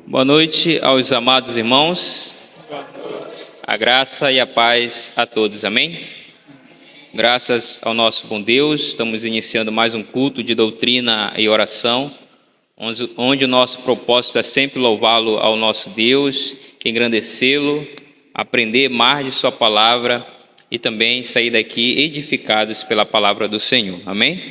Boa noite aos amados irmãos. A graça e a paz a todos, amém? Graças ao nosso bom Deus, estamos iniciando mais um culto de doutrina e oração, onde o nosso propósito é sempre louvá-lo ao nosso Deus, engrandecê-lo, aprender mais de sua palavra e também sair daqui edificados pela palavra do Senhor, amém?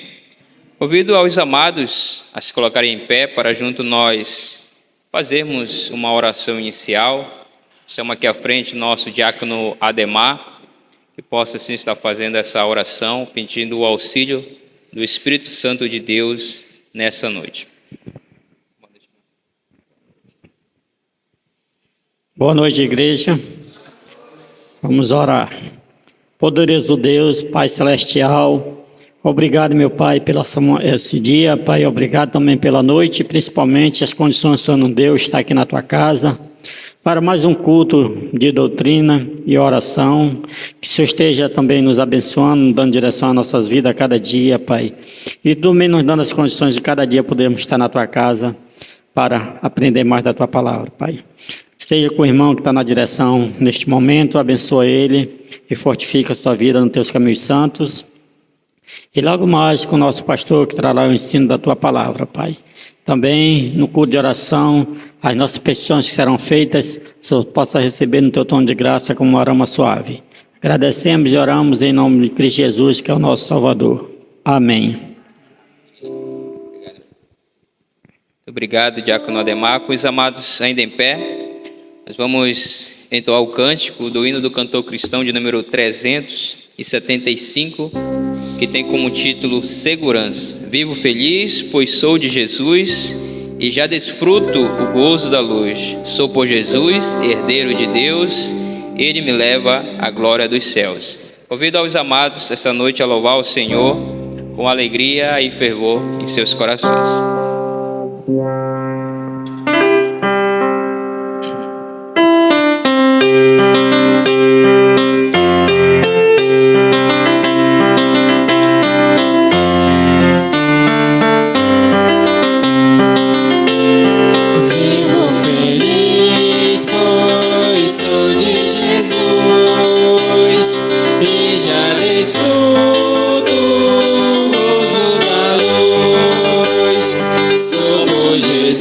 Convido aos amados a se colocarem em pé para junto nós fazermos uma oração inicial. Chamo aqui à frente o nosso diácono Ademar, que possa assim estar fazendo essa oração, pedindo o auxílio do Espírito Santo de Deus nessa noite. Boa noite, igreja. Vamos orar. Poderoso Deus, Pai Celestial, obrigado, meu Pai, pelo esse dia, Pai, obrigado também pela noite, principalmente as condições que o Senhor Deus está aqui na tua casa, para mais um culto de doutrina e oração, que o Senhor esteja também nos abençoando, dando direção às nossas vidas a cada dia, Pai, e também nos dando as condições de cada dia podermos estar na tua casa para aprender mais da tua palavra, Pai. Esteja com o irmão que está na direção neste momento, abençoa ele e fortifica a sua vida nos teus caminhos santos. E logo mais com o nosso pastor que trará o ensino da tua palavra, Pai. Também no culto de oração, as nossas petições que serão feitas, o Senhor possa receber no teu tom de graça como uma aroma suave. Agradecemos e oramos em nome de Cristo Jesus, que é o nosso Salvador. Amém. Muito obrigado, diácono Ademar. Com os amados ainda em pé, nós vamos entoar o cântico do hino do cantor cristão de número 375, que tem como título Segurança. Vivo feliz, pois sou de Jesus e já desfruto o gozo da luz. Sou por Jesus, herdeiro de Deus, Ele me leva à glória dos céus. Convido aos amados essa noite a louvar o Senhor com alegria e fervor em seus corações. Jesus.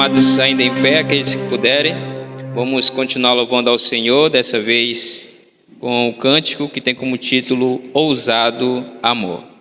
amados, ainda em pé, aqueles que puderem, vamos continuar louvando ao Senhor, dessa vez com o cântico que tem como título Ousado Amor.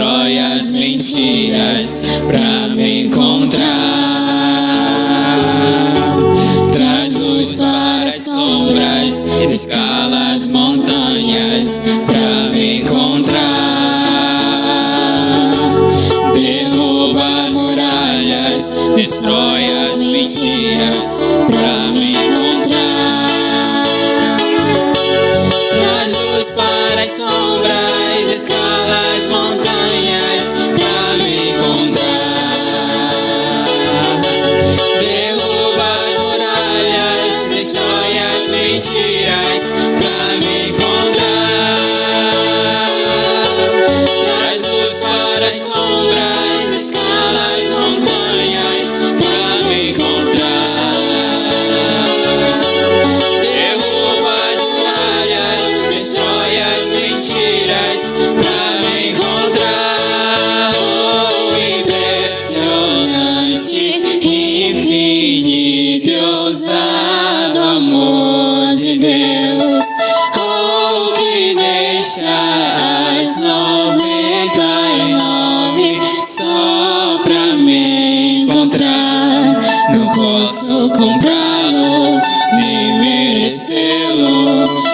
Mentiras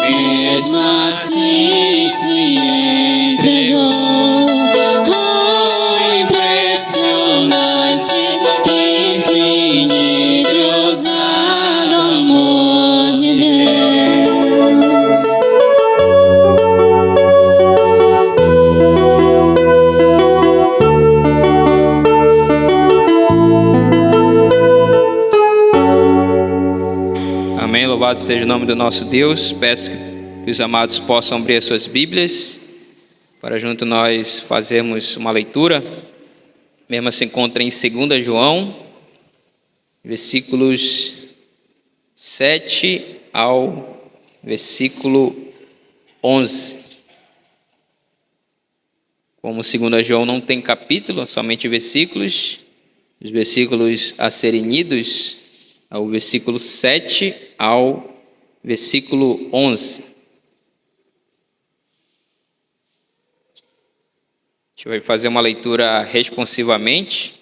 mesmo assim se entregou. Oh, impressionante, infinito e ousado amor de Deus. Amém, louvado seja o nome do nosso Deus. Peço que os amados possam abrir as suas Bíblias, para junto nós fazermos uma leitura. Mesmo se encontra em 2 João, versículos 7 ao versículo 11. Como 2 João não tem capítulo, somente versículos, os versículos a serem lidos ao versículo 7 ao versículo 11. A gente vai fazer uma leitura responsivamente,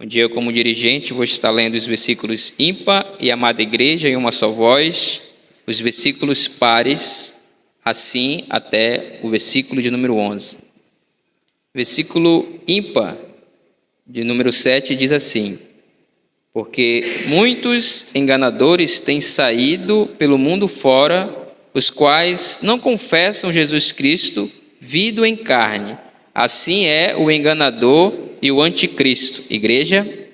onde eu, como dirigente, vou estar lendo os versículos ímpar e amada igreja em uma só voz, os versículos pares, assim até o versículo de número 11. Versículo ímpar, de número 7, diz assim: porque muitos enganadores têm saído pelo mundo fora, os quais não confessam Jesus Cristo vindo em carne. Assim é o enganador e o anticristo. Igreja?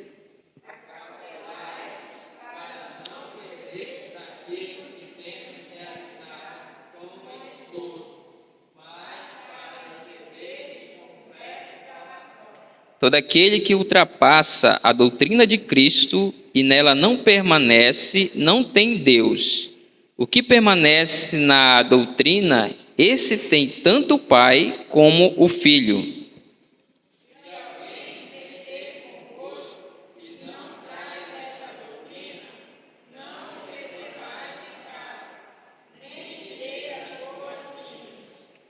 Todo aquele que ultrapassa a doutrina de Cristo e nela não permanece, não tem Deus. O que permanece na doutrina, esse tem tanto o Pai como o Filho.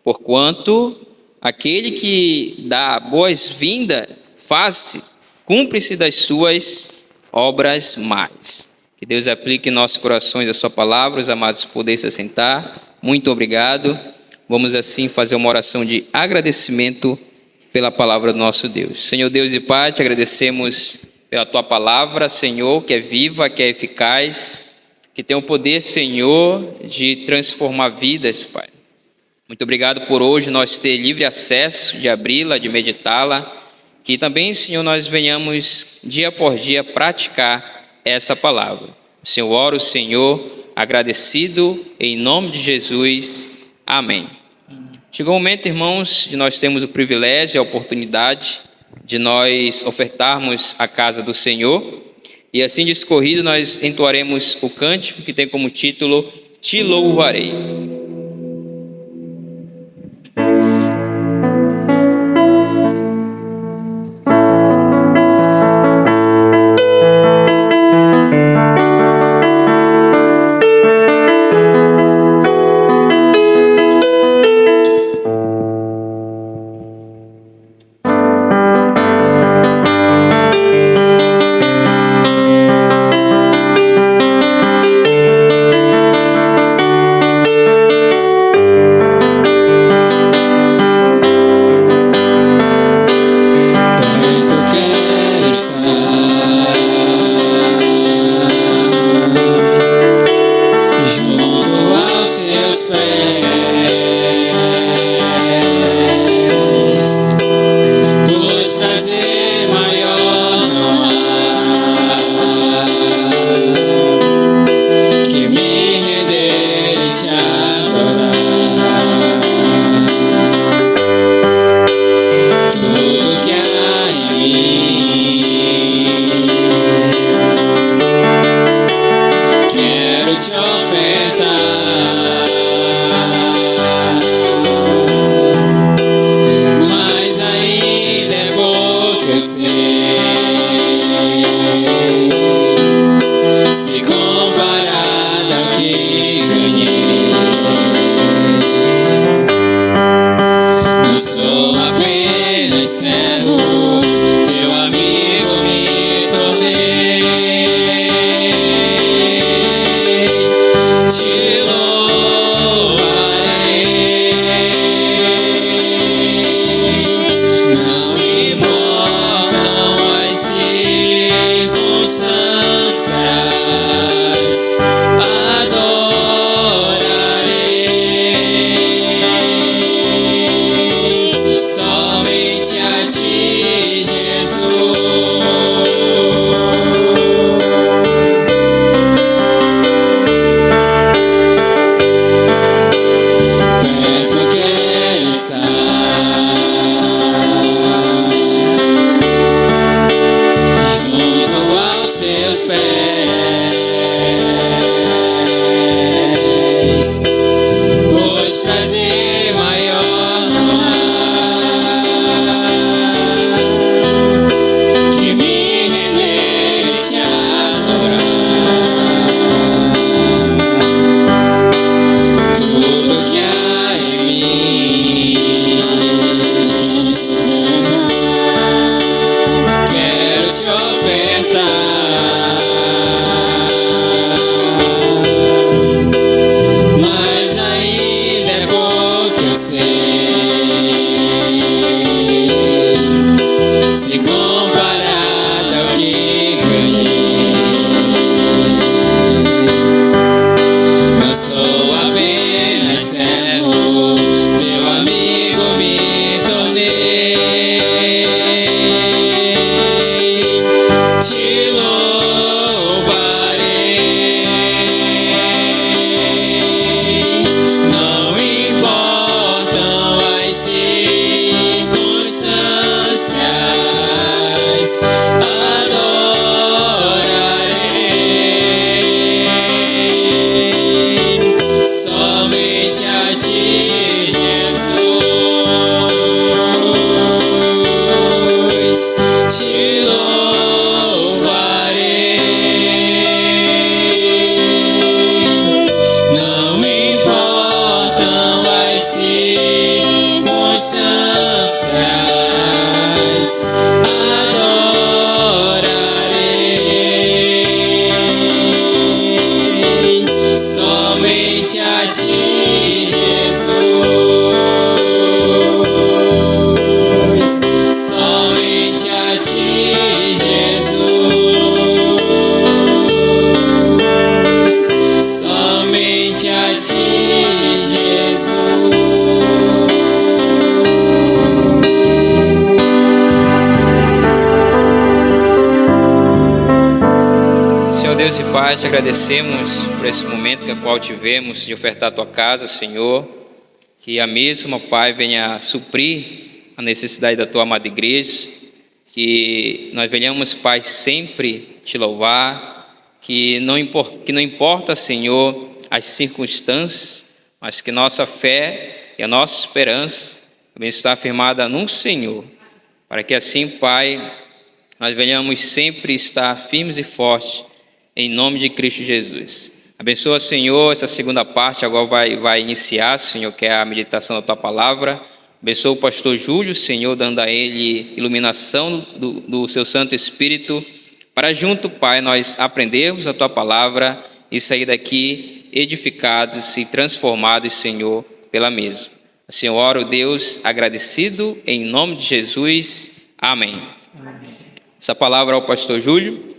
Porquanto aquele que dá boas-vindas cumpre-se das suas obras más. Que Deus aplique em nossos corações a sua palavra. Os amados poderem se assentar. Muito obrigado. Vamos assim fazer uma oração de agradecimento pela palavra do nosso Deus. Senhor Deus e Pai, te agradecemos pela tua palavra, Senhor, que é viva, que é eficaz, que tem o poder, Senhor, de transformar vidas, Pai. Muito obrigado por hoje nós ter livre acesso de abri-la, de meditá-la. Que também, Senhor, nós venhamos dia por dia praticar essa palavra. Senhor, oro, Senhor, agradecido em nome de Jesus. Amém. Chegou o momento, irmãos, de nós termos o privilégio e a oportunidade de nós ofertarmos a casa do Senhor. E assim discorrido, nós entoaremos o cântico que tem como título Te Louvarei. Quero te ofertar Senhor Deus e Pai, te agradecemos por esse momento que a qual tivemos de ofertar a tua casa, Senhor, que a mesma, Pai, venha suprir a necessidade da tua amada igreja, que nós venhamos, Pai, sempre te louvar, que não importa, Senhor, as circunstâncias, mas que nossa fé e a nossa esperança também está firmada no Senhor, para que assim, Pai, nós venhamos sempre estar firmes e fortes, em nome de Cristo Jesus. Abençoa, Senhor, essa segunda parte agora vai iniciar, Senhor, que é a meditação da Tua Palavra. Abençoa o pastor Júlio, Senhor, dando a ele iluminação do Seu Santo Espírito, para junto, Pai, nós aprendermos a Tua Palavra e sair daqui edificados e transformados, Senhor, pela mesma. Assim eu oro, Deus, agradecido, em nome de Jesus. Amém. Essa palavra ao pastor Júlio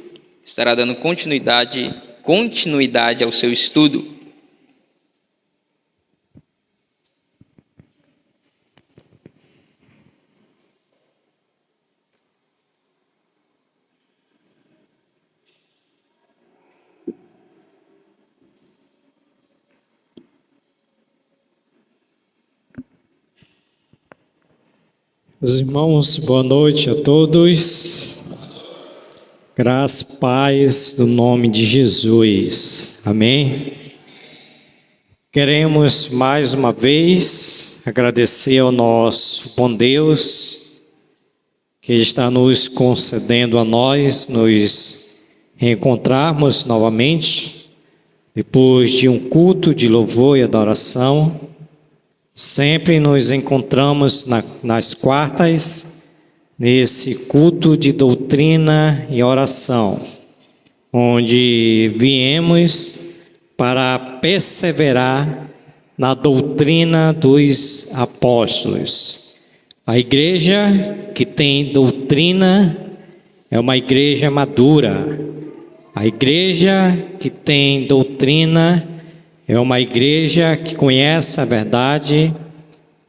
estará dando continuidade ao seu estudo. Os irmãos, boa noite a todos. Graça e paz no nome de Jesus. Amém. Queremos mais uma vez agradecer ao nosso bom Deus que está nos concedendo a nós nos reencontrarmos novamente depois de um culto de louvor e adoração. Sempre nos encontramos nas quartas, nesse culto de doutrina e oração, onde viemos para perseverar na doutrina dos apóstolos. A igreja que tem doutrina é uma igreja madura. A igreja que tem doutrina é uma igreja que conhece a verdade,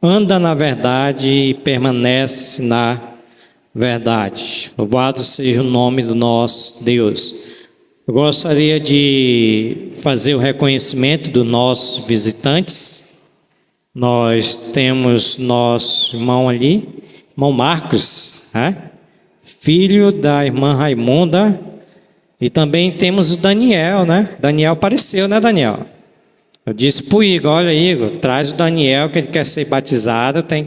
anda na verdade e permanece na verdade. Louvado seja o nome do nosso Deus. Eu gostaria de fazer o reconhecimento dos nossos visitantes. Nós temos nosso irmão ali, irmão Marcos, filho da irmã Raimunda, e também temos o Daniel, Daniel apareceu, Daniel? Eu disse para o Igor, olha Igor, traz o Daniel que ele quer ser batizado, tem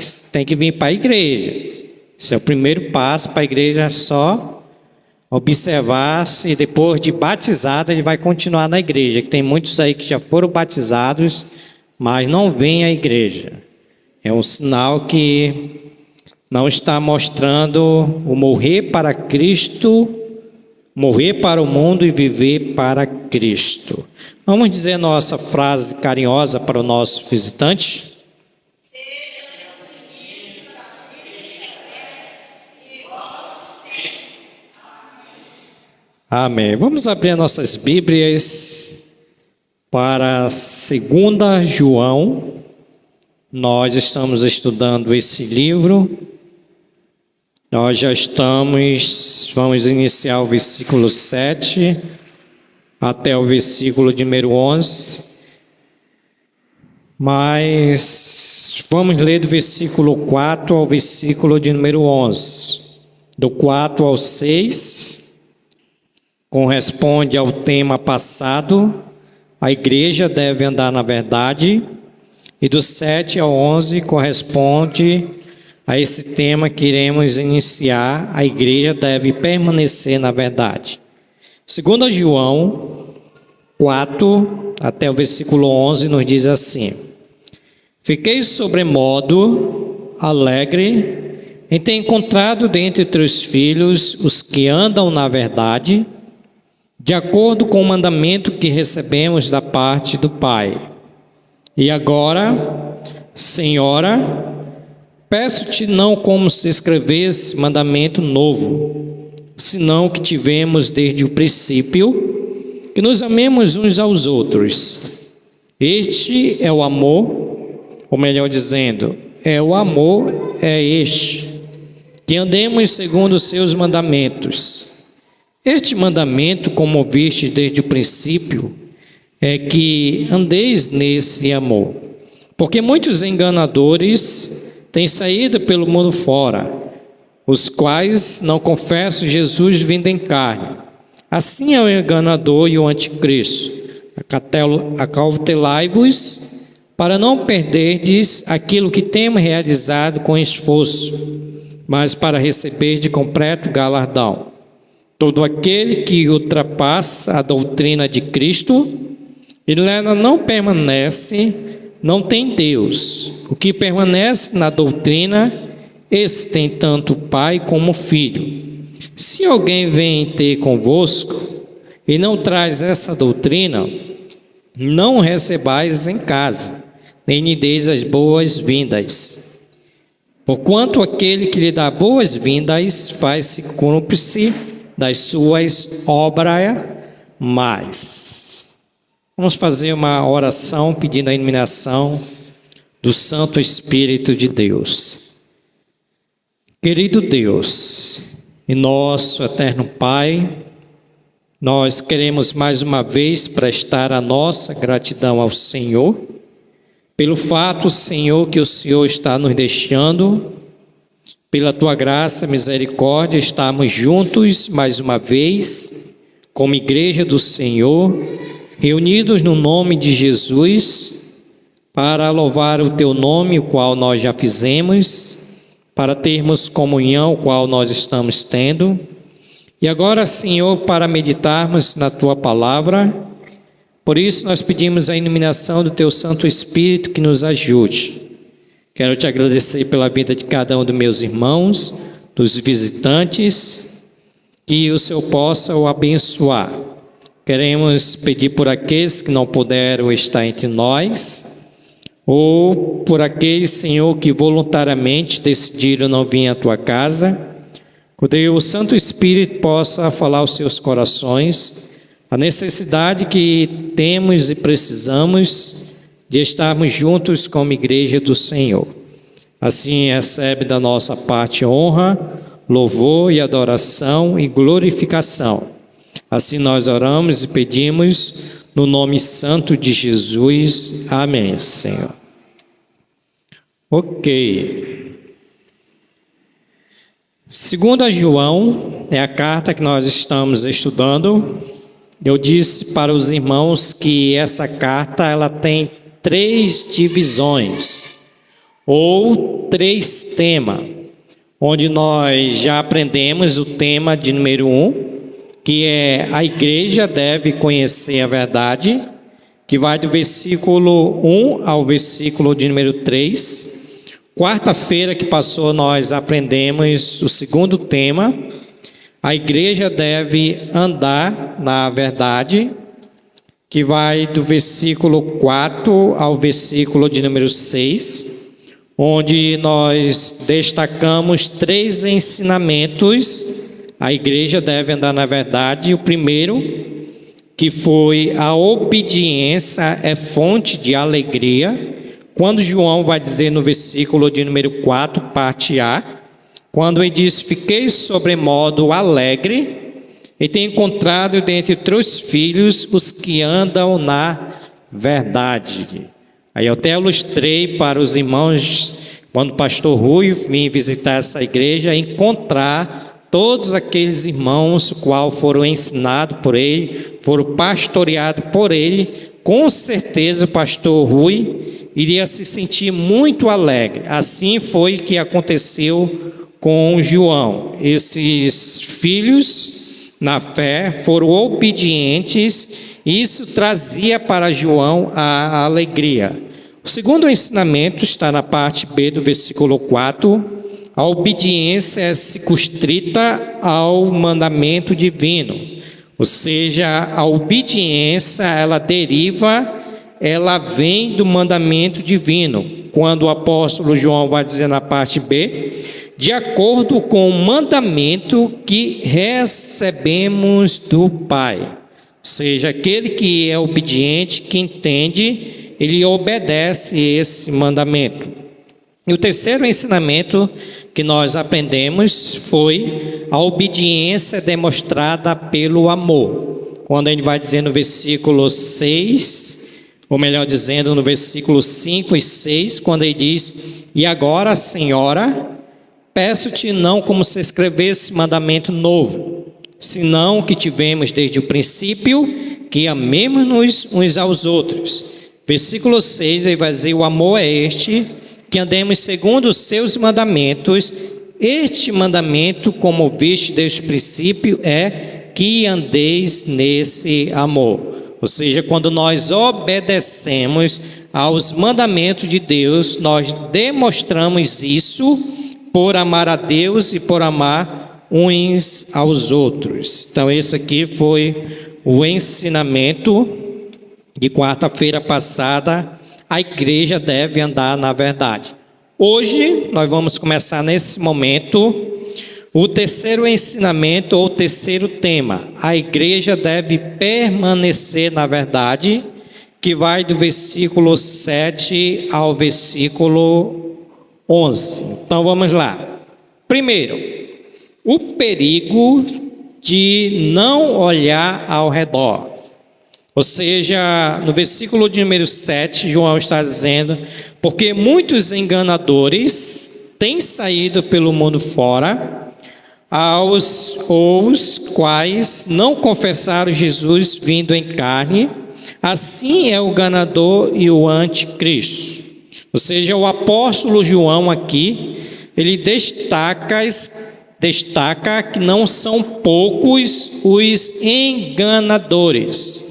que vir para a igreja. Esse é o primeiro passo para a igreja, só observar se depois de batizado ele vai continuar na igreja. Que tem muitos aí que já foram batizados, mas não vêm à igreja. É um sinal que não está mostrando o morrer para Cristo, morrer para o mundo e viver para Cristo. Vamos dizer nossa frase carinhosa para o nosso visitante? Amém. Vamos abrir nossas Bíblias para 2 João. Nós estamos estudando esse livro. Nós já vamos iniciar o versículo 7 até o versículo de número 11. Mas vamos ler do versículo 4 ao versículo de número 11. Do 4 ao 6 corresponde ao tema passado, a igreja deve andar na verdade, e do 7 ao 11 corresponde a esse tema que iremos iniciar, a igreja deve permanecer na verdade. 2 João 4, até o versículo 11, nos diz assim: Fiquei sobremodo alegre em ter encontrado dentre teus filhos os que andam na verdade, de acordo com o mandamento que recebemos da parte do Pai. E agora, Senhora, peço-te não como se escrevesse mandamento novo, senão que tivemos desde o princípio, que nos amemos uns aos outros. Este é o amor, ou melhor dizendo, o amor é este, que andemos segundo os seus mandamentos. Este mandamento, como viste desde o princípio, é que andeis nesse amor. Porque muitos enganadores têm saído pelo mundo fora, os quais não confessam Jesus vindo em carne. Assim é o enganador e o anticristo. Acautelai-vos para não perderdes aquilo que temos realizado com esforço, mas para receber de completo galardão. Todo aquele que ultrapassa a doutrina de Cristo e nela não permanece, não tem Deus. O que permanece na doutrina, esse tem tanto pai como filho. Se alguém vem ter convosco e não traz essa doutrina, não recebais em casa, nem lhe deis as boas-vindas. Porquanto aquele que lhe dá boas-vindas faz-se cúmplice das suas obras más. Vamos fazer uma oração pedindo a iluminação do Santo Espírito de Deus. Querido Deus e nosso eterno Pai, nós queremos mais uma vez prestar a nossa gratidão ao Senhor, pelo fato, Senhor, que o Senhor está nos deixando, pela Tua graça e misericórdia, estarmos juntos mais uma vez, como igreja do Senhor, reunidos no nome de Jesus, para louvar o Teu nome, o qual nós já fizemos, para termos comunhão, o qual nós estamos tendo. E agora, Senhor, para meditarmos na Tua palavra, por isso nós pedimos a iluminação do Teu Santo Espírito que nos ajude. Quero Te agradecer pela vida de cada um dos meus irmãos, dos visitantes, que o Senhor possa o abençoar. Queremos pedir por aqueles que não puderam estar entre nós, ou por aqueles, Senhor, que voluntariamente decidiram não vir à Tua casa, que o Santo Espírito possa falar aos seus corações, a necessidade que temos e precisamos de estarmos juntos como igreja do Senhor. Assim recebe da nossa parte honra, louvor e adoração e glorificação. Assim nós oramos e pedimos no nome santo de Jesus. Amém, Senhor. Ok. Segunda João, é a carta que nós estamos estudando. Eu disse para os irmãos que essa carta ela tem 3 divisões, ou 3 temas, onde nós já aprendemos o tema de número 1, que é a igreja deve conhecer a verdade, que vai do versículo 1 ao versículo de número 3. Quarta-feira que passou nós aprendemos o segundo tema, a igreja deve andar na verdade, que vai do versículo 4 ao versículo de número 6, onde nós destacamos 3 ensinamentos. A igreja deve andar na verdade. O primeiro, que foi a obediência é fonte de alegria. Quando João vai dizer no versículo de número 4, parte A, quando ele diz, fiquei sobremodo alegre e tenho encontrado dentre teus filhos os que andam na verdade. Aí eu até ilustrei para os irmãos, quando o pastor Rui vinha visitar essa igreja, encontrar todos aqueles irmãos qual foram ensinados por ele, foram pastoreados por ele. Com certeza o pastor Rui iria se sentir muito alegre. Assim foi que aconteceu com João. Esses filhos na fé foram obedientes e isso trazia para João a alegria. O segundo ensinamento está na parte B do versículo 4. A obediência é circunscrita ao mandamento divino. Ou seja, a obediência, ela vem do mandamento divino. Quando o apóstolo João vai dizer na parte B, de acordo com o mandamento que recebemos do Pai. Ou seja, aquele que é obediente, que entende ele obedece esse mandamento. E o terceiro ensinamento que nós aprendemos foi a obediência demonstrada pelo amor. Quando ele vai dizer no versículo 6, ou melhor dizendo, no versículo 5 e 6, quando ele diz: e agora, Senhora, peço-te não como se escrevesse mandamento novo, senão que tivemos desde o princípio, que amemos-nos uns aos outros. Versículo 6, ele vai dizer: o amor é este, que andemos segundo os seus mandamentos. Este mandamento, como viste desde o princípio, é que andeis nesse amor. Ou seja, quando nós obedecemos aos mandamentos de Deus, nós demonstramos isso por amar a Deus e por amar uns aos outros. Então esse aqui foi o ensinamento de quarta-feira passada. A igreja deve andar na verdade. Hoje nós vamos começar nesse momento o terceiro ensinamento ou terceiro tema. A igreja deve permanecer na verdade, que vai do versículo 7 ao versículo 11. Então vamos lá. Primeiro, o perigo de não olhar ao redor. Ou seja, no versículo de número 7, João está dizendo: porque muitos enganadores têm saído pelo mundo fora, os quais não confessaram Jesus vindo em carne. Assim é o enganador e o anticristo. Ou seja, o apóstolo João aqui, ele destaca que não são poucos os enganadores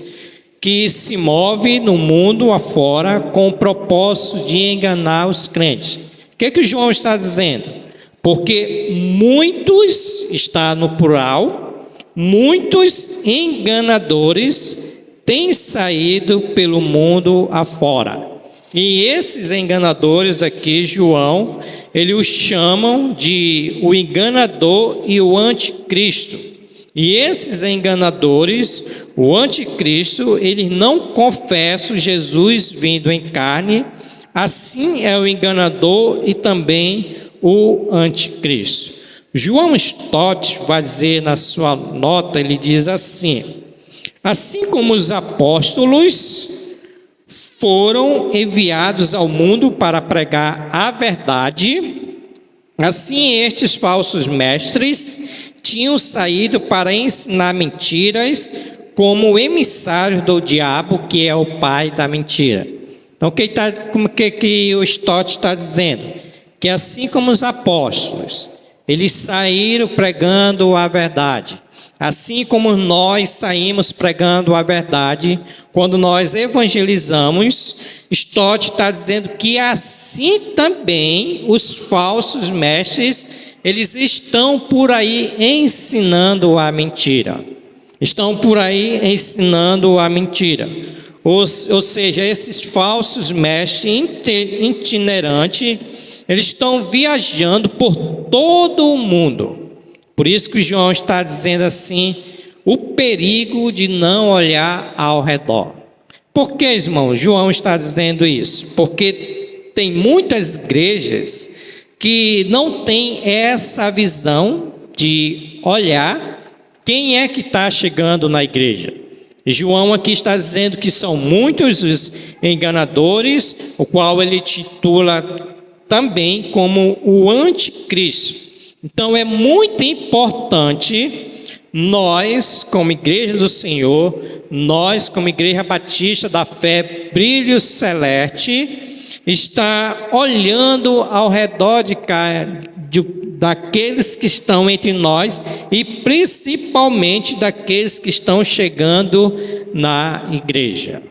que se movem no mundo afora com o propósito de enganar os crentes. O que o João está dizendo? Porque muitos, está no plural, muitos enganadores têm saído pelo mundo afora. E esses enganadores aqui, João, ele os chamam de o enganador e o anticristo. E esses enganadores, o anticristo, eles não confessam Jesus vindo em carne. Assim é o enganador e também o anticristo. João Stott vai dizer na sua nota, ele diz assim: assim como os apóstolos foram enviados ao mundo para pregar a verdade, assim estes falsos mestres tinham saído para ensinar mentiras como emissários do diabo, que é o pai da mentira. Então, o que o Stott está dizendo? Que assim como os apóstolos, eles saíram pregando a verdade, assim como nós saímos pregando a verdade, quando nós evangelizamos, Stott está dizendo que assim também os falsos mestres, eles estão por aí ensinando a mentira. Estão por aí ensinando a mentira. Ou seja, esses falsos mestres itinerantes, eles estão viajando por todo o mundo. Por isso que João está dizendo assim, o perigo de não olhar ao redor. Por que, irmão, João está dizendo isso? Porque tem muitas igrejas que não têm essa visão de olhar quem é que está chegando na igreja. E João aqui está dizendo que são muitos os enganadores, o qual ele titula também como o anticristo. Então é muito importante nós, como Igreja do Senhor, nós, como Igreja Batista da Fé Brilho Celeste, estar olhando ao redor daqueles que estão entre nós e principalmente daqueles que estão chegando na igreja.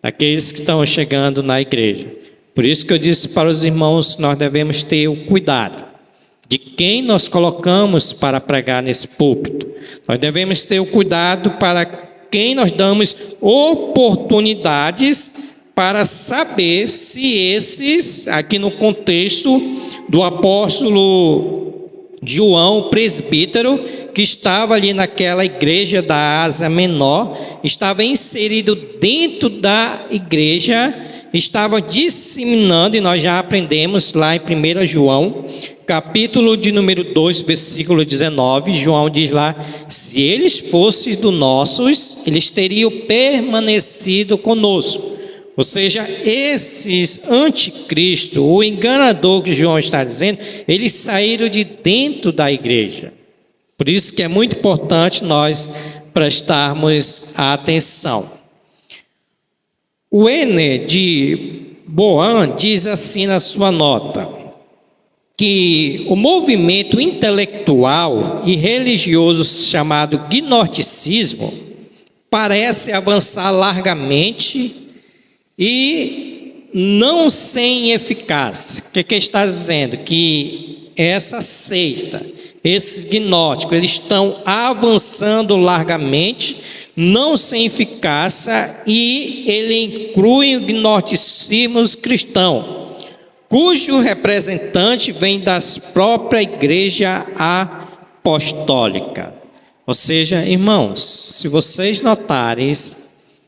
Daqueles que estão chegando na igreja. Por isso que eu disse para os irmãos, nós devemos ter o cuidado de quem nós colocamos para pregar nesse púlpito. Nós devemos ter o cuidado para quem nós damos oportunidades para saber se esses, aqui no contexto do apóstolo João, presbítero, que estava ali naquela igreja da Ásia Menor, estava inserido dentro da igreja estavam disseminando, e nós já aprendemos lá em 1 João, capítulo de número 2, versículo 19, João diz lá: se eles fossem dos nossos, eles teriam permanecido conosco. Ou seja, esses anticristo, o enganador que João está dizendo, eles saíram de dentro da igreja. Por isso que é muito importante nós prestarmos atenção. O Ene de Boan diz assim na sua nota, que o movimento intelectual e religioso chamado gnosticismo parece avançar largamente e não sem eficácia. O que está dizendo? Que essa seita, esses gnósticos, eles estão avançando largamente, não sem eficácia, e ele inclui o gnosticismo cristão, cujo representante vem das própria igreja apostólica. Ou seja, irmãos, se vocês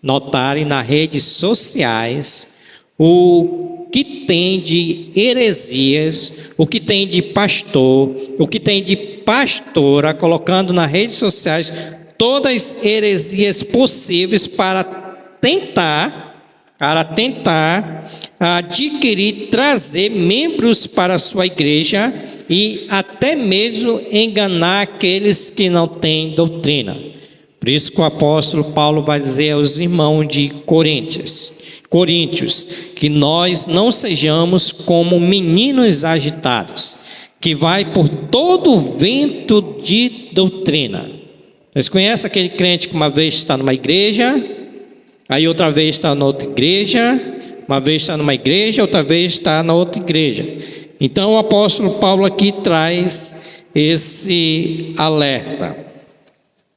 notarem nas redes sociais o que tem de heresias, o que tem de pastor, o que tem de pastora, colocando nas redes sociais todas as heresias possíveis para tentar adquirir, trazer membros para a sua igreja e até mesmo enganar aqueles que não têm doutrina. Por isso que o apóstolo Paulo vai dizer aos irmãos de Coríntios, que nós não sejamos como meninos agitados, que vai por todo o vento de doutrina. Vocês conhecem aquele crente que uma vez está numa igreja, aí outra vez está na outra igreja, uma vez está numa igreja, outra vez está na outra igreja. Então o apóstolo Paulo aqui traz esse alerta.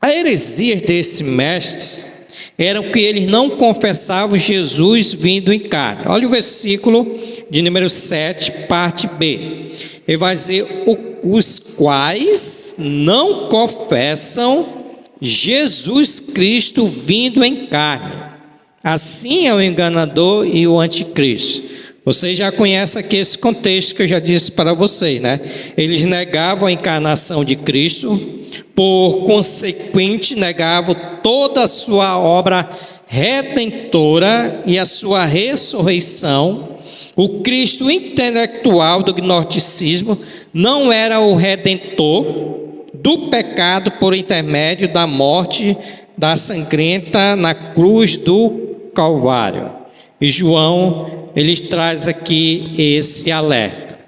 A heresia desses mestres era que eles não confessavam Jesus vindo em carne. Olha o versículo de número 7, parte B. Ele vai dizer: os quais não confessam Jesus Cristo vindo em carne. Assim é o enganador e o anticristo. Vocês já conhecem aqui esse contexto que eu já disse para vocês, né? Eles negavam a encarnação de Cristo, por consequente, negavam toda a sua obra redentora e a sua ressurreição. O Cristo intelectual do gnosticismo não era o redentor do pecado por intermédio da morte da sangrenta na cruz do Calvário. E João, ele traz aqui esse alerta.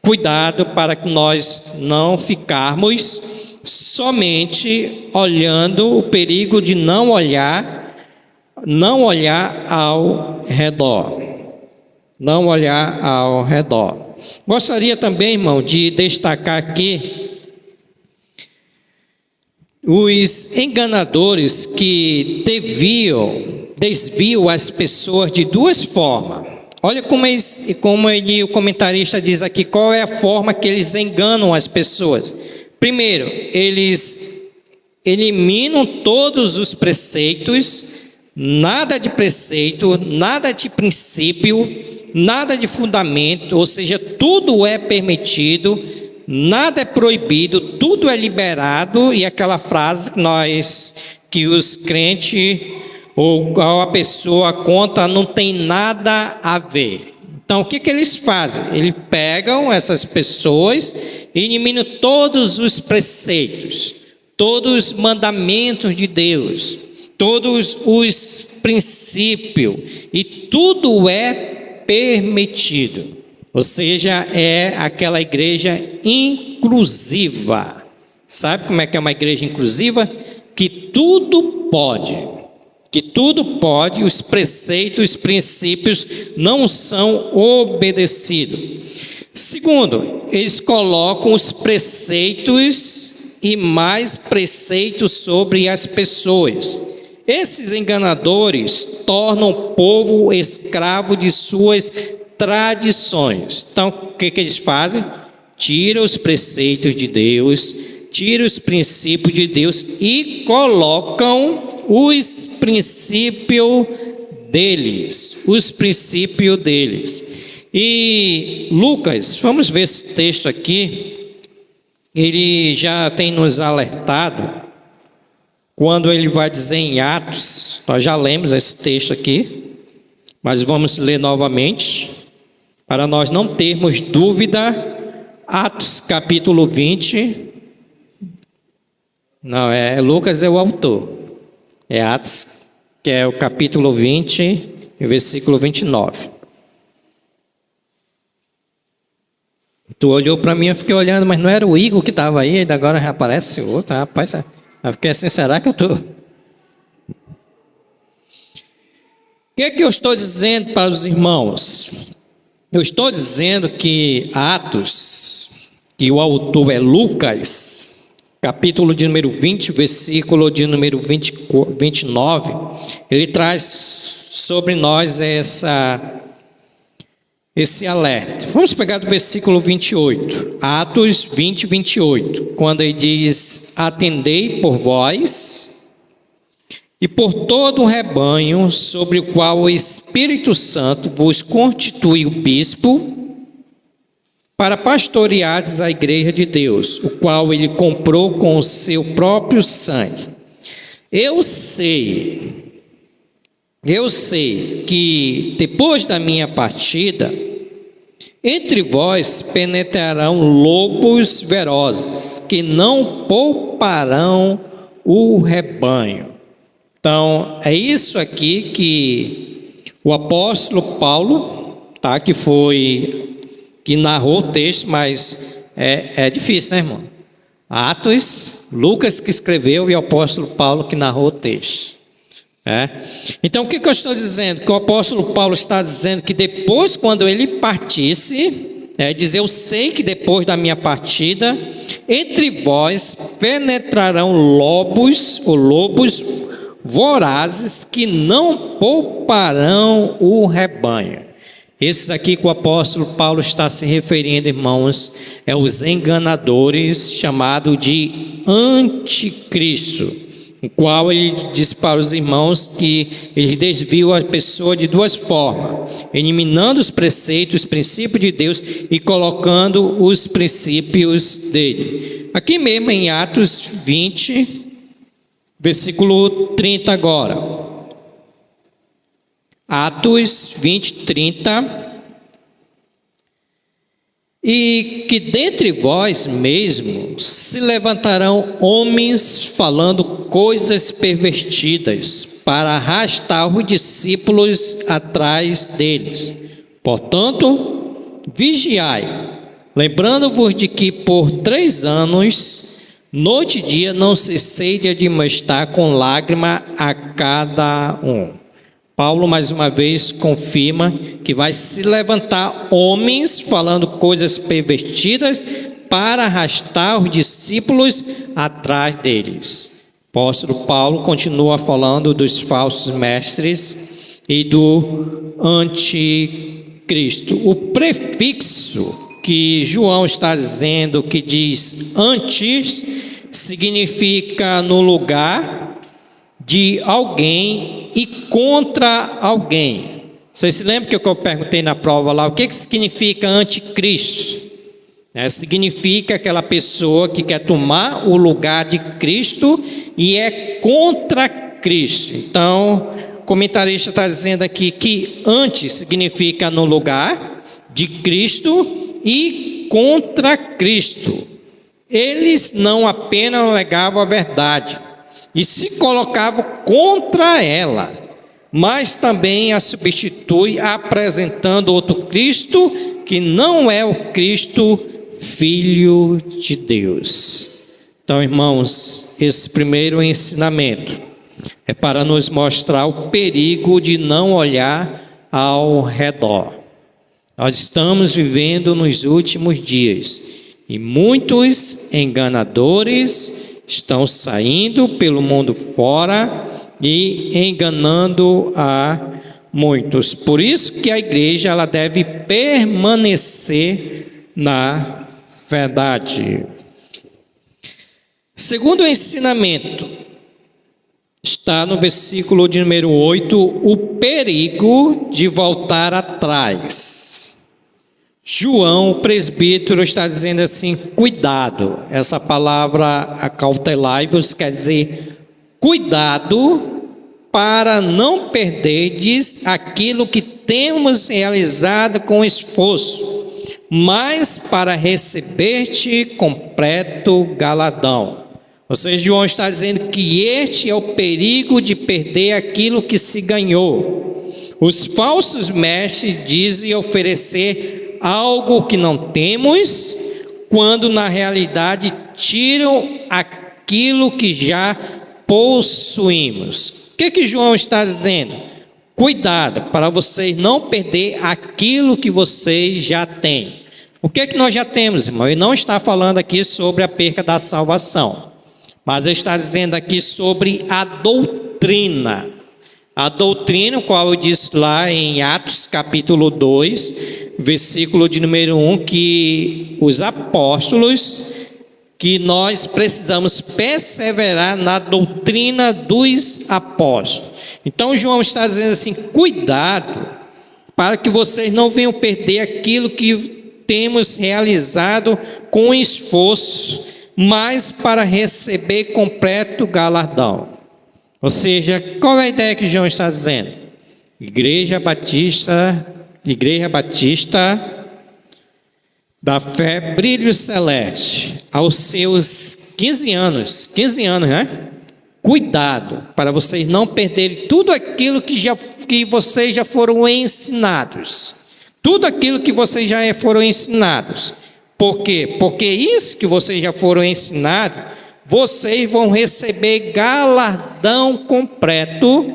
Cuidado para que nós não ficarmos somente olhando, o perigo de não olhar ao redor. Não olhar ao redor. Gostaria também, irmão, de destacar aqui os enganadores que desviam as pessoas de duas formas. Olha como o comentarista diz aqui, qual é a forma que eles enganam as pessoas. Primeiro, eles eliminam todos os preceitos, nada de preceito, nada de princípio, nada de fundamento, ou seja, tudo é permitido, nada é proibido, tudo é liberado, e aquela frase que os crentes ou a pessoa conta, não tem nada a ver. Então, o que eles fazem? Eles pegam essas pessoas e eliminam todos os preceitos, todos os mandamentos de Deus, todos os princípios, e tudo é permitido. Ou seja, é aquela igreja inclusiva. Sabe como é que é uma igreja inclusiva? Que tudo pode. Os preceitos, os princípios não são obedecidos. Segundo, eles colocam os preceitos e mais preceitos sobre as pessoas. Esses enganadores tornam o povo escravo de suas tradições. Então, o que eles fazem? Tira os preceitos de Deus, tira os princípios de Deus e colocam os princípios deles, os princípios deles. E Lucas, vamos ver esse texto aqui, ele já tem nos alertado, quando ele vai dizer em Atos, nós já lemos esse texto aqui, mas vamos ler novamente, para nós não termos dúvida. Atos capítulo 20, não, Lucas é o autor, é Atos, que é o capítulo 20, versículo 29. Tu olhou para mim, eu fiquei olhando, mas não era o Igor que estava aí, ainda agora já aparece outro, rapaz, eu fiquei assim, será que eu estou... O que eu estou dizendo para os irmãos? Eu estou dizendo que Atos, que o autor é Lucas, capítulo de número 20, versículo de número 29, ele traz sobre nós esse alerta. Vamos pegar do versículo 28, Atos 20, 28, quando ele diz: atendei por vós e por todo o rebanho sobre o qual o Espírito Santo vos constituiu bispo, para pastoreardes a igreja de Deus, o qual ele comprou com o seu próprio sangue. Eu sei que depois da minha partida, entre vós penetrarão lobos ferozes, que não pouparão o rebanho. Então, é isso aqui que o apóstolo Paulo, que narrou o texto, mas é difícil, né, irmão? Atos, Lucas que escreveu e o apóstolo Paulo que narrou o texto. Então, o que eu estou dizendo? Que o apóstolo Paulo está dizendo que depois, quando ele partisse, diz: eu sei que depois da minha partida, entre vós penetrarão lobos vorazes, que não pouparão o rebanho. Esses aqui que o apóstolo Paulo está se referindo, irmãos, é os enganadores, chamado de anticristo, o qual ele diz para os irmãos que ele desviou a pessoa de duas formas: eliminando os preceitos, os princípios de Deus e colocando os princípios dele. Aqui mesmo em Atos 20, versículo 30 agora. Atos 20, 30. E que dentre vós mesmos se levantarão homens falando coisas pervertidas, para arrastar os discípulos atrás deles. Portanto, vigiai, lembrando-vos de que por 3 anos, noite e dia, não cessei de admoestar com lágrima a cada um. Paulo, mais uma vez, confirma que vai se levantar homens falando coisas pervertidas para arrastar os discípulos atrás deles. O apóstolo Paulo continua falando dos falsos mestres e do anticristo. O prefixo que João está dizendo, que diz antes, significa no lugar de alguém e contra alguém. Vocês se lembram que eu perguntei na prova lá, o que significa anticristo? Significa aquela pessoa que quer tomar o lugar de Cristo e é contra Cristo. Então, o comentarista está dizendo aqui que antes significa no lugar de Cristo e contra Cristo. Eles não apenas negavam a verdade e se colocavam contra ela, mas também a substitui apresentando outro Cristo que não é o Cristo Filho de Deus. Então, irmãos, esse primeiro ensinamento é para nos mostrar o perigo de não olhar ao redor. Nós estamos vivendo nos últimos dias e muitos enganadores estão saindo pelo mundo fora e enganando a muitos. Por isso que a igreja ela deve permanecer na verdade. Segundo o ensinamento, está no versículo de número 8, o perigo de voltar atrás. João, o presbítero, está dizendo assim: cuidado. Essa palavra acautelai-vos quer dizer cuidado para não perderdes aquilo que temos realizado com esforço, mas para receber-te completo galardão. Ou seja, João está dizendo que este é o perigo de perder aquilo que se ganhou. Os falsos mestres dizem oferecer algo que não temos, quando na realidade tiram aquilo que já possuímos. O que João está dizendo? Cuidado para vocês não perder aquilo que vocês já têm. O que nós já temos, irmão? Ele não está falando aqui sobre a perca da salvação, mas ele está dizendo aqui sobre a doutrina. A doutrina, qual eu disse lá em Atos capítulo 2, versículo de número 1, que os apóstolos, que nós precisamos perseverar na doutrina dos apóstolos. Então João está dizendo assim: cuidado para que vocês não venham perder aquilo que temos realizado com esforço, mas para receber completo galardão. Ou seja, qual é a ideia que João está dizendo? Igreja Batista da Fé Brilho Celeste, aos seus 15 anos, né? Cuidado para vocês não perderem tudo aquilo que vocês já foram ensinados. Tudo aquilo que vocês já foram ensinados. Por quê? Porque isso que vocês já foram ensinados, vocês vão receber galardão completo,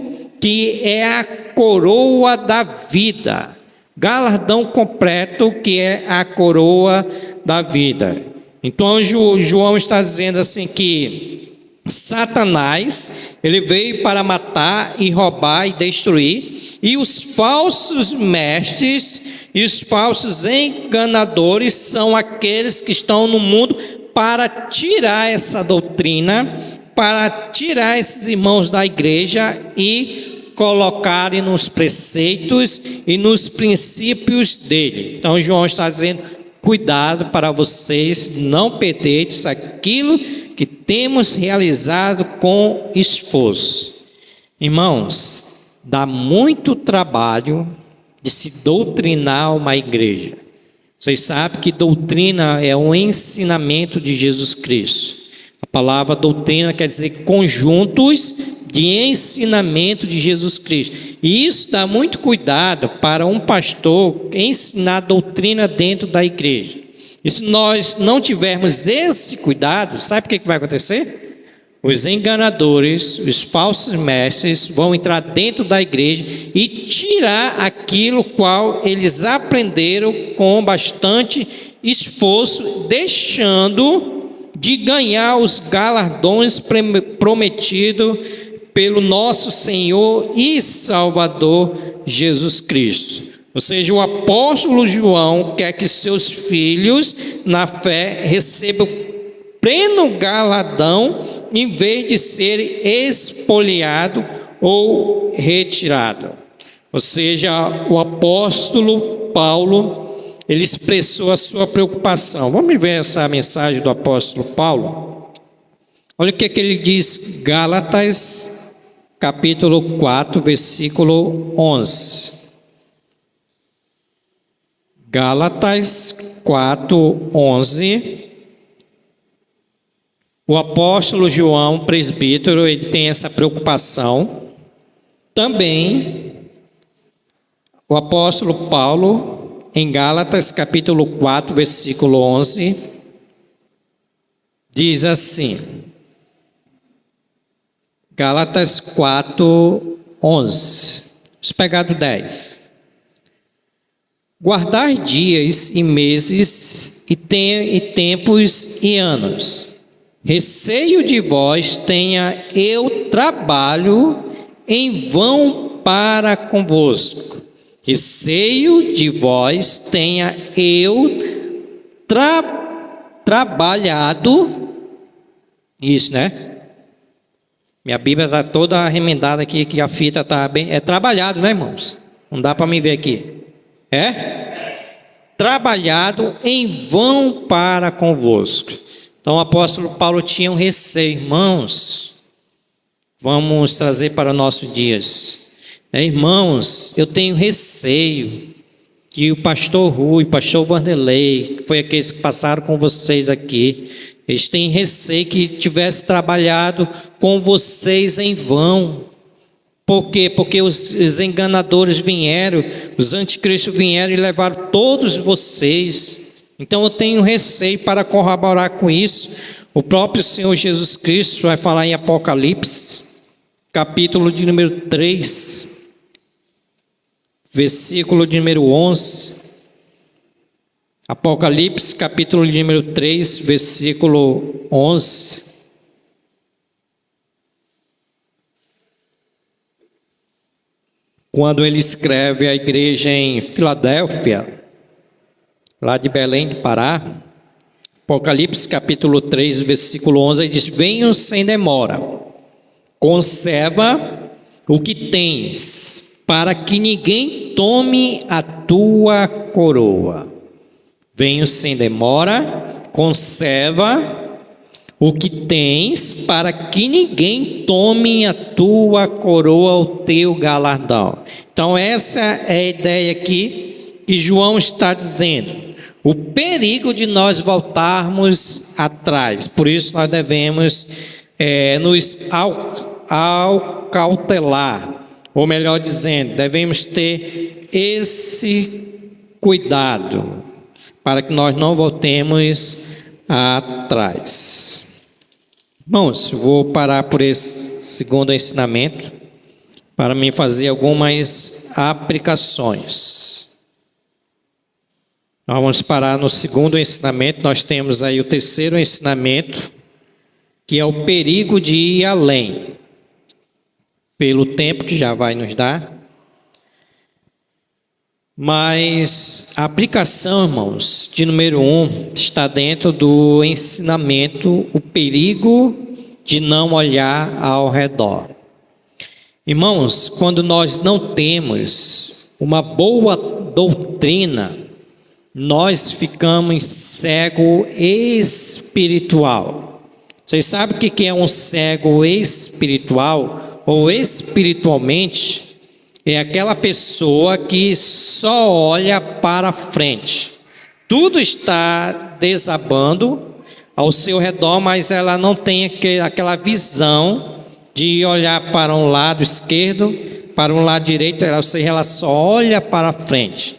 que é a coroa da vida. Galardão completo, que é a coroa da vida. Então João está dizendo assim que Satanás, ele veio para matar e roubar e destruir, e os falsos mestres e os falsos enganadores são aqueles que estão no mundo para tirar essa doutrina, para tirar esses irmãos da igreja e colocarem nos preceitos e nos princípios dele. Então João está dizendo: cuidado para vocês não perderem aquilo que temos realizado com esforço. Irmãos, dá muito trabalho de se doutrinar uma igreja. Vocês sabem que doutrina é um ensinamento de Jesus Cristo. A palavra doutrina quer dizer conjuntos de ensinamento de Jesus Cristo. E isso dá muito cuidado para um pastor ensinar doutrina dentro da igreja. E se nós não tivermos esse cuidado, sabe o que vai acontecer? Os enganadores, os falsos mestres vão entrar dentro da igreja e tirar aquilo qual eles aprenderam com bastante esforço, deixando de ganhar os galardões prometidos pelo nosso Senhor e Salvador Jesus Cristo. Ou seja, o apóstolo João quer que seus filhos na fé recebam pleno galardão, em vez de serem espoliado ou retirado. Ou seja, o apóstolo Paulo, ele expressou a sua preocupação. Vamos ver essa mensagem do apóstolo Paulo? Olha o que ele diz, Gálatas, capítulo 4, versículo 11. Gálatas 4, 11. O apóstolo João, presbítero, ele tem essa preocupação. Também, o apóstolo Paulo, em Gálatas, capítulo 4, versículo 11, diz assim, Gálatas 4, 11, vamos pegar do 10. Guardai dias e meses, e tempos e anos. Receio de vós tenha eu trabalho em vão para convosco. Receio de vós tenha eu trabalhado, isso, né? Minha Bíblia está toda arremendada aqui, que a fita está bem... É trabalhado, né, irmãos? Não dá para me ver aqui. Trabalhado em vão para convosco. Então o apóstolo Paulo tinha um receio. Irmãos, vamos trazer para nossos dias. Irmãos, eu tenho receio que o pastor Rui, o pastor Vanderlei, que foi aqueles que passaram com vocês aqui, eles têm receio que tivesse trabalhado com vocês em vão. Por quê? Porque os enganadores vieram, os anticristos vieram e levaram todos vocês. Então eu tenho receio para corroborar com isso. O próprio Senhor Jesus Cristo vai falar em Apocalipse, capítulo de número 3, versículo de número 11. Apocalipse, capítulo de número 3, versículo 11. Quando ele escreve à igreja em Filadélfia, lá de Belém do Pará, Apocalipse capítulo 3, versículo 11, ele diz: venham sem demora, conserva o que tens, para que ninguém tome a tua coroa. Venham sem demora, conserva o que tens, para que ninguém tome a tua coroa, o teu galardão. Então essa é a ideia aqui que João está dizendo. O perigo de nós voltarmos atrás. Por isso nós devemos nos acautelar. Ou melhor dizendo, devemos ter esse cuidado para que nós não voltemos atrás. Irmãos, vou parar por esse segundo ensinamento para me fazer algumas aplicações. Nós vamos parar no segundo ensinamento. Nós temos aí o terceiro ensinamento, que é o perigo de ir além, pelo tempo que já vai nos dar. Mas a aplicação, irmãos, de número 1, está dentro do ensinamento, o perigo de não olhar ao redor. Irmãos, quando nós não temos uma boa doutrina, nós ficamos cego espiritual. Vocês sabem o que é um cego espiritual ou espiritualmente? É aquela pessoa que só olha para frente. Tudo está desabando ao seu redor, mas ela não tem aquela visão de olhar para um lado esquerdo, para um lado direito, ou seja, ela só olha para frente.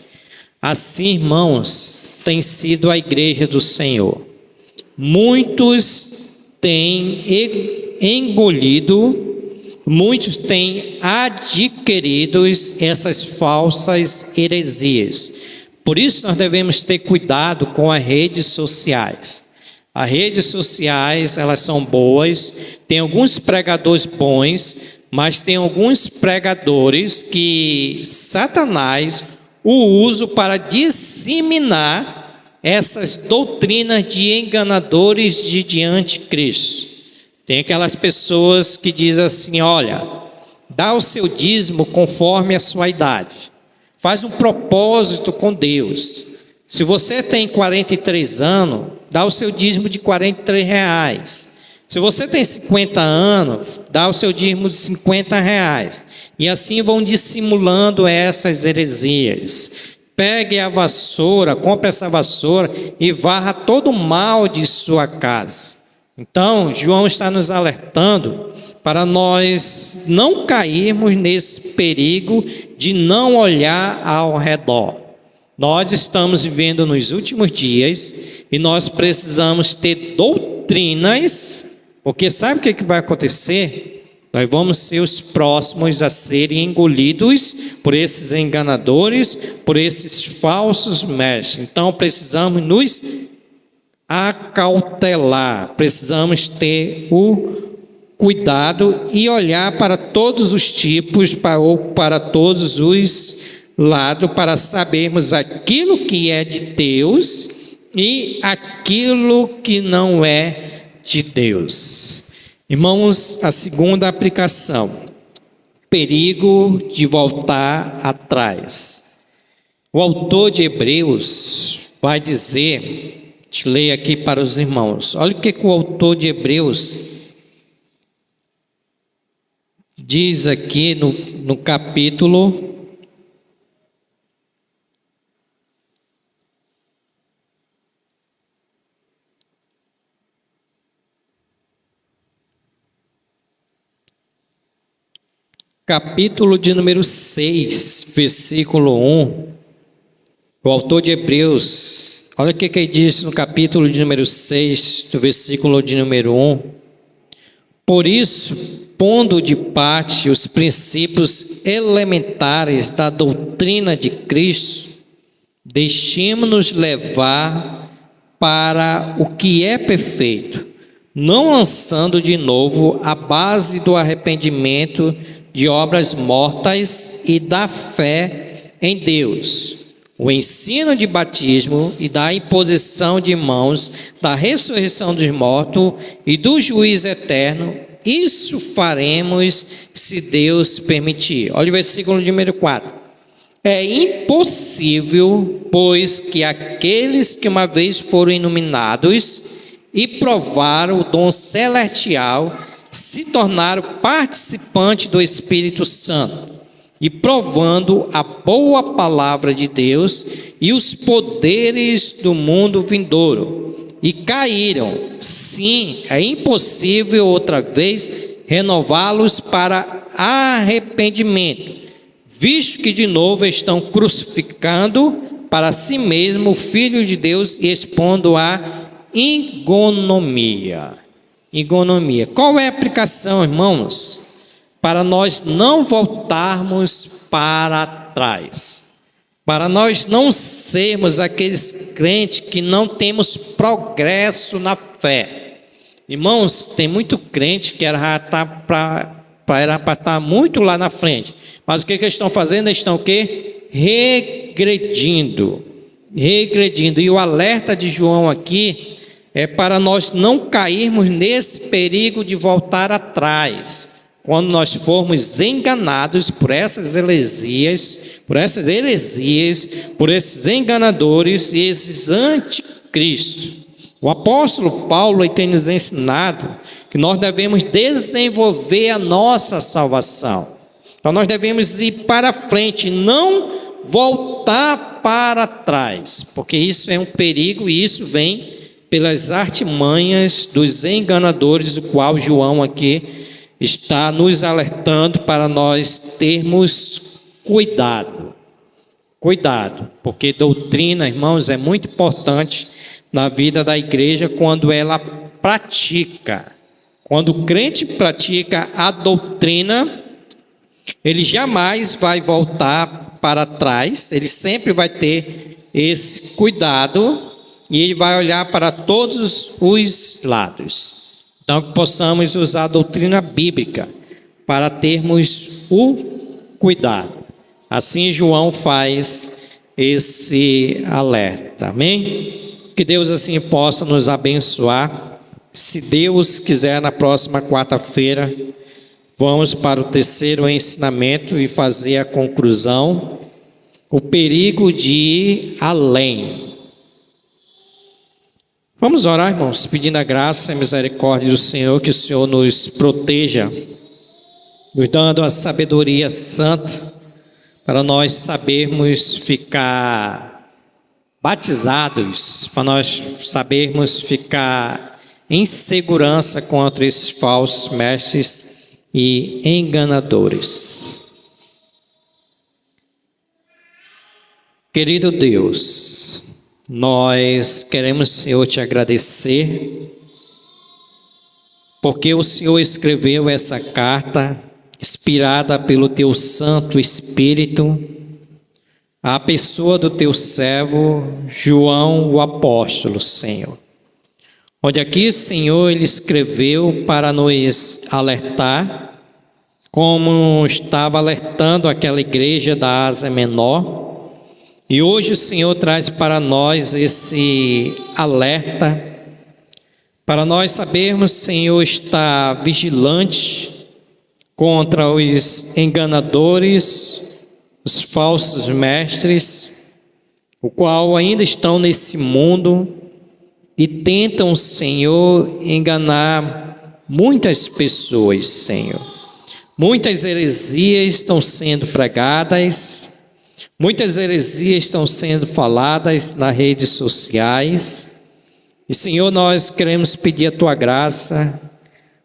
Assim, irmãos, tem sido a igreja do Senhor. Muitos têm engolido, muitos têm adquirido essas falsas heresias. Por isso nós devemos ter cuidado com as redes sociais. As redes sociais, elas são boas, tem alguns pregadores bons, mas tem alguns pregadores que Satanás o usa para disseminar essas doutrinas de enganadores de anticristo. Tem aquelas pessoas que dizem assim: olha, dá o seu dízimo conforme a sua idade. Faz um propósito com Deus. Se você tem 43 anos, dá o seu dízimo de R$43. Se você tem 50 anos, dá o seu dízimo de R$50. E assim vão dissimulando essas heresias. Pegue a vassoura, compre essa vassoura e varra todo o mal de sua casa. Então, João está nos alertando para nós não cairmos nesse perigo de não olhar ao redor. Nós estamos vivendo nos últimos dias e nós precisamos ter doutrinas, porque sabe o que vai acontecer? Nós vamos ser os próximos a serem engolidos por esses enganadores, por esses falsos mestres. Então precisamos nos acautelar, precisamos ter o cuidado e olhar para todos os tipos, para todos os lados, para sabermos aquilo que é de Deus e aquilo que não é de Deus. Irmãos, a segunda aplicação, perigo de voltar atrás. O autor de Hebreus vai dizer, te leio aqui para os irmãos, olha o que o autor de Hebreus diz aqui no capítulo 6, versículo 1, o autor de Hebreus, olha o que ele diz no capítulo de número 6, do versículo de número 1. Por isso, pondo de parte os princípios elementares da doutrina de Cristo, deixemos-nos levar para o que é perfeito, não lançando de novo a base do arrependimento de obras mortas e da fé em Deus, o ensino de batismo e da imposição de mãos, da ressurreição dos mortos e do juízo eterno. Isso faremos se Deus permitir. Olha o versículo número 4. É impossível, pois, que aqueles que uma vez foram iluminados e provaram o dom celestial se tornaram participantes do Espírito Santo, e provando a boa palavra de Deus e os poderes do mundo vindouro, e caíram. Sim, é impossível outra vez renová-los para arrependimento, visto que de novo estão crucificando para si mesmo o Filho de Deus e expondo a ignomínia. Qual é a aplicação, irmãos? Para nós não voltarmos para trás, para nós não sermos aqueles crentes que não temos progresso na fé. Irmãos, tem muito crente que era para estar muito lá na frente, mas o que eles estão fazendo? Eles estão o quê? Regredindo. E o alerta de João aqui é para nós não cairmos nesse perigo de voltar atrás, quando nós formos enganados por essas heresias, por esses enganadores e esses anticristos. O apóstolo Paulo tem nos ensinado que nós devemos desenvolver a nossa salvação. Então nós devemos ir para frente, não voltar para trás, porque isso é um perigo e isso vem pelas artimanhas dos enganadores, o qual João aqui está nos alertando para nós termos cuidado, porque doutrina, irmãos, é muito importante na vida da igreja quando ela pratica. Quando o crente pratica a doutrina, ele jamais vai voltar para trás, ele sempre vai ter esse cuidado e ele vai olhar para todos os lados. Então, que possamos usar a doutrina bíblica para termos o cuidado. Assim, João faz esse alerta. Amém? Que Deus assim possa nos abençoar. Se Deus quiser, na próxima quarta-feira, vamos para o terceiro ensinamento e fazer a conclusão. O perigo de ir além. Vamos orar, irmãos, pedindo a graça e a misericórdia do Senhor, que o Senhor nos proteja, nos dando a sabedoria santa, para nós sabermos ficar batizados, para nós sabermos ficar em segurança contra esses falsos mestres e enganadores. Querido Deus, nós queremos, Senhor, te agradecer, porque o Senhor escreveu essa carta, inspirada pelo teu Santo Espírito, à pessoa do teu servo, João, o apóstolo, Senhor. Onde aqui, Senhor, ele escreveu para nos alertar, como estava alertando aquela igreja da Ásia Menor. E hoje o Senhor traz para nós esse alerta para nós sabermos, Senhor, estar vigilante contra os enganadores, os falsos mestres, o qual ainda estão nesse mundo e tentam, Senhor, enganar muitas pessoas, Senhor. Muitas heresias estão sendo pregadas, muitas heresias estão sendo faladas nas redes sociais. E, Senhor, nós queremos pedir a Tua graça,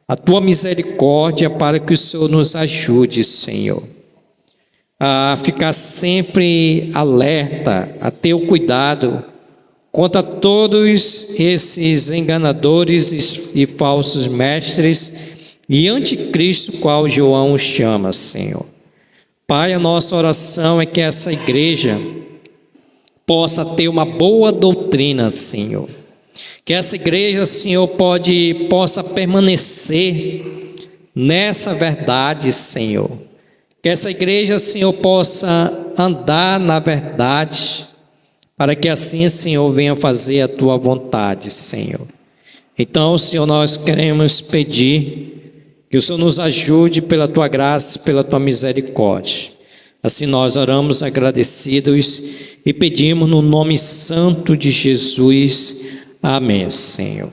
a Tua misericórdia, para que o Senhor nos ajude, Senhor, a ficar sempre alerta, a ter o cuidado contra todos esses enganadores e falsos mestres e anticristo, qual João chama, Senhor. Pai, a nossa oração é que essa igreja possa ter uma boa doutrina, Senhor. Que essa igreja, Senhor, possa permanecer nessa verdade, Senhor. Que essa igreja, Senhor, possa andar na verdade, para que assim, Senhor, venha fazer a Tua vontade, Senhor. Então, Senhor, nós queremos pedir que o Senhor nos ajude pela Tua graça, pela Tua misericórdia. Assim nós oramos agradecidos e pedimos no nome santo de Jesus. Amém, Senhor.